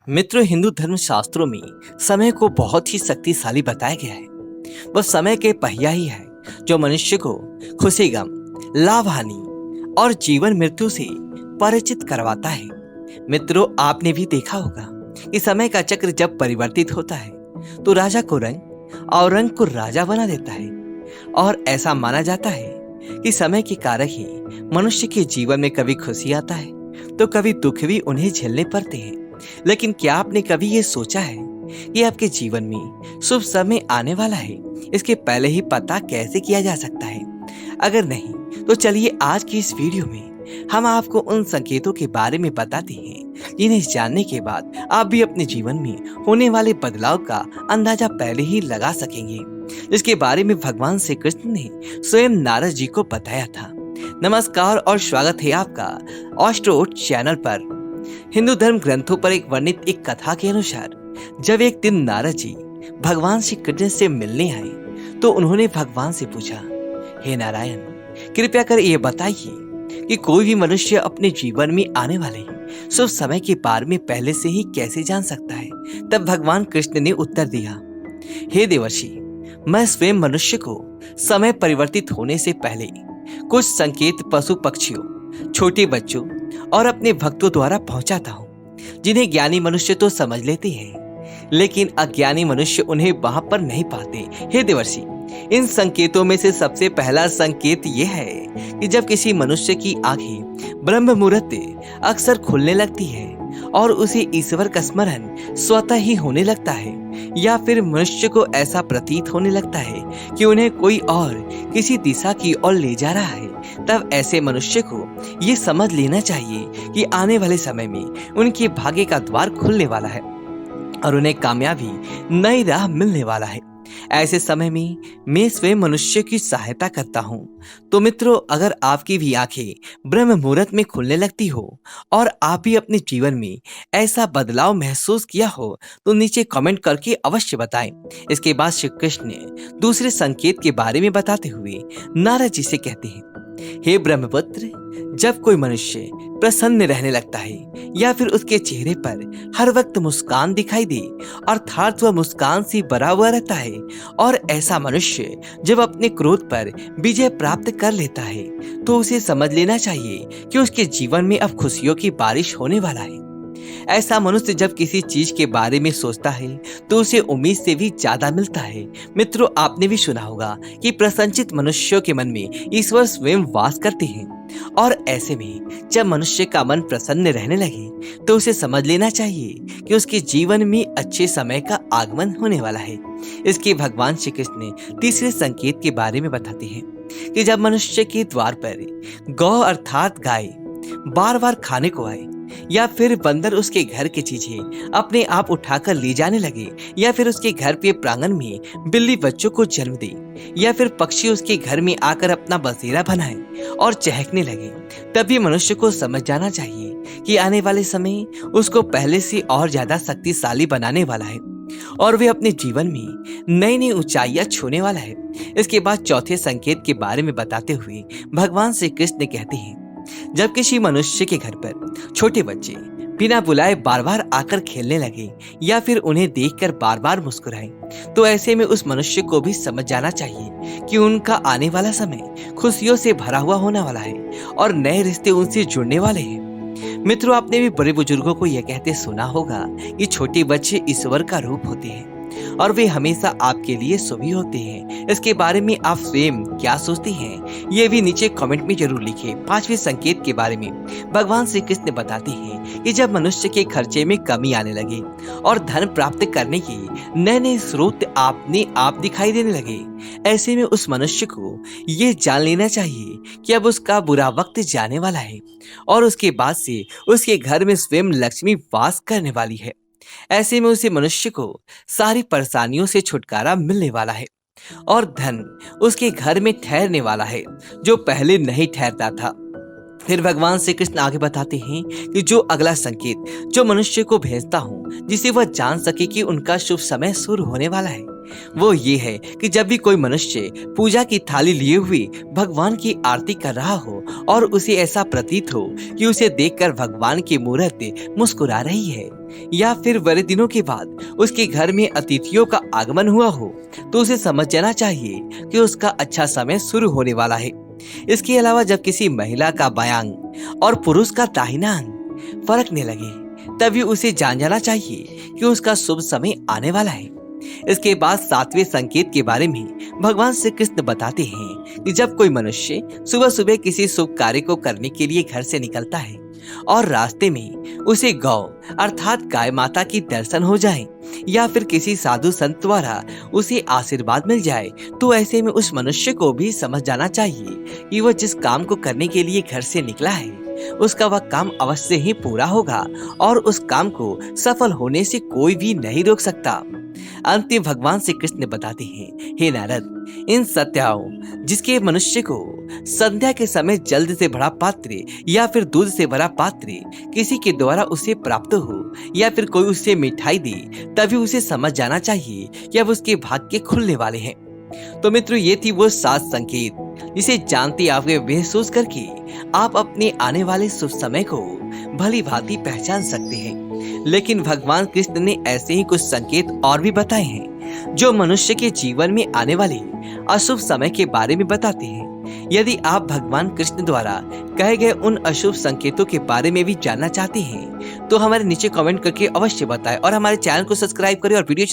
मित्रों, हिंदू धर्म शास्त्रों में समय को बहुत ही शक्तिशाली बताया गया है। वह समय के पहिया ही है जो मनुष्य को खुशी, गम, लाभ, हानि और जीवन मृत्यु से परिचित करवाता है। मित्रों, आपने भी देखा होगा कि समय का चक्र जब परिवर्तित होता है तो राजा को रंग और रंग को राजा बना देता है। और ऐसा माना जाता है कि समय के कारक ही मनुष्य के जीवन में कभी खुशी आता है तो कभी दुख भी उन्हें झेलने पड़ते हैं। लेकिन क्या आपने कभी ये सोचा है कि आपके जीवन में शुभ समय आने वाला है, इसके पहले ही पता कैसे किया जा सकता है? अगर नहीं तो चलिए आज की इस वीडियो में हम आपको उन संकेतों के बारे में बताते हैं जिन्हें जानने के बाद आप भी अपने जीवन में होने वाले बदलाव का अंदाजा पहले ही लगा सकेंगे, जिसके बारे में भगवान श्री कृष्ण ने स्वयं नारद जी को बताया था। नमस्कार और स्वागत है आपका ऑस्ट्रोट चैनल पर। हिंदू धर्म ग्रंथों पर एक वर्णित एक कथा के अनुसार जब एक दिन नारद जी भगवान श्री कृष्ण से मिलने आए तो उन्होंने भगवान से पूछा, हे नारायण, कृपया कर ये बताइए कि कोई भी मनुष्य अपने जीवन में आने वाले शुभ समय के बारे में पहले से ही कैसे जान सकता है? तब भगवान कृष्ण ने उत्तर दिया, हे देवर्षि, मैं स्वयं मनुष्य को समय परिवर्तित होने से पहले कुछ संकेत पशु पक्षियों, छोटे बच्चों और अपने भक्तों द्वारा पहुंचाता हूँ, जिन्हें ज्ञानी मनुष्य तो समझ लेते हैं लेकिन अज्ञानी मनुष्य उन्हें वहां पर नहीं पाते। हे देवर्षि, इन संकेतों में से सबसे पहला संकेत यह है कि जब किसी मनुष्य की आंखें ब्रह्म मुहूर्त अक्सर खुलने लगती है और उसे ईश्वर का स्मरण स्वतः ही होने लगता है, या फिर मनुष्य को ऐसा प्रतीत होने लगता है कि उन्हें कोई और किसी दिशा की ओर ले जा रहा है, तब ऐसे मनुष्य को ये समझ लेना चाहिए कि आने वाले समय में उनके भाग्य का द्वार खुलने वाला है और उन्हें कामयाबी नई राह मिलने वाला है। ऐसे समय में मैं स्वयं मनुष्य की सहायता करता हूँ। तो मित्रों, अगर आपकी भी आंखें ब्रह्म मुहूर्त में खुलने लगती हो और आप भी अपने जीवन में ऐसा बदलाव महसूस किया हो तो नीचे कमेंट करके अवश्य बताएं। इसके बाद श्री कृष्ण ने दूसरे संकेत के बारे में बताते हुए नारद जी से कहते हैं, हे ब्रह्मपुत्र, जब कोई मनुष्य प्रसन्न रहने लगता है या फिर उसके चेहरे पर हर वक्त मुस्कान दिखाई दे अर्थात वह मुस्कान से भरा हुआ रहता है, और ऐसा मनुष्य जब अपने क्रोध पर विजय प्राप्त कर लेता है तो उसे समझ लेना चाहिए कि उसके जीवन में अब खुशियों की बारिश होने वाला है। ऐसा मनुष्य जब किसी चीज के बारे में सोचता है तो उसे उम्मीद से भी ज्यादा मिलता है। मित्रों, आपने भी सुना होगा कि प्रसन्नचित्त मनुष्यों के मन में ईश्वर स्वयं वास करते हैं, और ऐसे में जब मनुष्य का मन प्रसन्न रहने लगे तो उसे समझ लेना चाहिए कि उसके जीवन में अच्छे समय का आगमन होने वाला है। इसके भगवान श्री कृष्ण ने तीसरे संकेत के बारे में बताते हैं कि जब मनुष्य के द्वार पर गौ अर्थात गाय बार बार खाने को आए, या फिर बंदर उसके घर की चीजें अपने आप उठाकर ले जाने लगे, या फिर उसके घर के प्रांगण में बिल्ली बच्चों को जन्म दे, या फिर पक्षी उसके घर में आकर अपना बसेरा बनाए और चहकने लगे, तभी मनुष्य को समझ जाना चाहिए कि आने वाले समय उसको पहले से और ज्यादा शक्तिशाली बनाने वाला है और वे अपने जीवन में नई नई ऊंचाइयां छूने वाला है। इसके बाद चौथे संकेत के बारे में बताते हुए भगवान श्री कृष्ण कहते हैं, जब किसी मनुष्य के घर पर छोटे बच्चे बिना बुलाए बार बार आकर खेलने लगे या फिर उन्हें देखकर बार बार मुस्कुराए, तो ऐसे में उस मनुष्य को भी समझ जाना चाहिए कि उनका आने वाला समय खुशियों से भरा हुआ होने वाला है और नए रिश्ते उनसे जुड़ने वाले हैं। मित्रों, आपने भी बड़े बुजुर्गों को यह कहते सुना होगा कि छोटे बच्चे ईश्वर का रूप होते हैं और वे हमेशा आपके लिए शुभ ही होते हैं। इसके बारे में आप स्वयं क्या सोचते हैं, ये भी नीचे कमेंट में जरूर लिखें। पांचवें संकेत के बारे में भगवान श्री कृष्ण बताते हैं कि जब मनुष्य के खर्चे में कमी आने लगे और धन प्राप्त करने के नए नए स्रोत आपने आप दिखाई देने लगे, ऐसे में उस मनुष्य को ये जान लेना चाहिए कि अब उसका बुरा वक्त जाने वाला है और उसके बाद से उसके घर में स्वयं लक्ष्मी वास करने वाली है। ऐसे में उसे मनुष्य को सारी परेशानियों से छुटकारा मिलने वाला है और धन उसके घर में ठहरने वाला है जो पहले नहीं ठहरता था। फिर भगवान श्री कृष्ण आगे बताते हैं कि जो अगला संकेत जो मनुष्य को भेजता हूँ जिससे वह जान सके कि उनका शुभ समय शुरू होने वाला है, वो ये है कि जब भी कोई मनुष्य पूजा की थाली लिए हुए भगवान की आरती कर रहा हो और उसे ऐसा प्रतीत हो कि उसे देखकर भगवान की मूर्ति मुस्कुरा रही है, या फिर बड़े दिनों के बाद उसके घर में अतिथियों का आगमन हुआ हो, तो उसे समझ जाना चाहिए कि उसका अच्छा समय शुरू होने वाला है। इसके अलावा जब किसी महिला का बायां अंग और पुरुष का दाहिना अंग फरकने लगे, तभी उसे जान जाना चाहिए कि उसका शुभ समय आने वाला है। इसके बाद 7वें संकेत के बारे में भगवान श्री कृष्ण बताते हैं कि जब कोई मनुष्य सुबह सुबह किसी शुभ कार्य को करने के लिए घर से निकलता है और रास्ते में उसे गौ अर्थात गाय माता की दर्शन हो जाए या फिर किसी साधु संत द्वारा उसे आशीर्वाद मिल जाए, तो ऐसे में उस मनुष्य को भी समझ जाना चाहिए कि वह जिस काम को करने के लिए घर से निकला है उसका वह काम अवश्य ही पूरा होगा और उस काम को सफल होने से कोई भी नहीं रोक सकता। अंत में भगवान श्री कृष्ण बताते हैं, हे नारद, इन सत्याओं जिसके मनुष्य को संध्या के समय जल्द से भरा पात्र या फिर दूध से भरा पात्र किसी के द्वारा उसे प्राप्त हो या फिर कोई उसे मिठाई दे, तभी उसे समझ जाना चाहिए कि अब उसके भाग्य खुलने वाले हैं। तो मित्रों, ये थी वो 7 संकेत जिसे जानते आपके महसूस करके आप अपने आने वाले शुभ समय को भली भांति पहचान सकते हैं। लेकिन भगवान कृष्ण ने ऐसे ही कुछ संकेत और भी बताए हैं जो मनुष्य के जीवन में आने वाले अशुभ समय के बारे में बताते हैं। यदि आप भगवान कृष्ण द्वारा कहे गए उन अशुभ संकेतों के बारे में भी जानना चाहते हैं तो हमारे नीचे कमेंट करके अवश्य बताएं और हमारे चैनल को सब्सक्राइब करें और वीडियो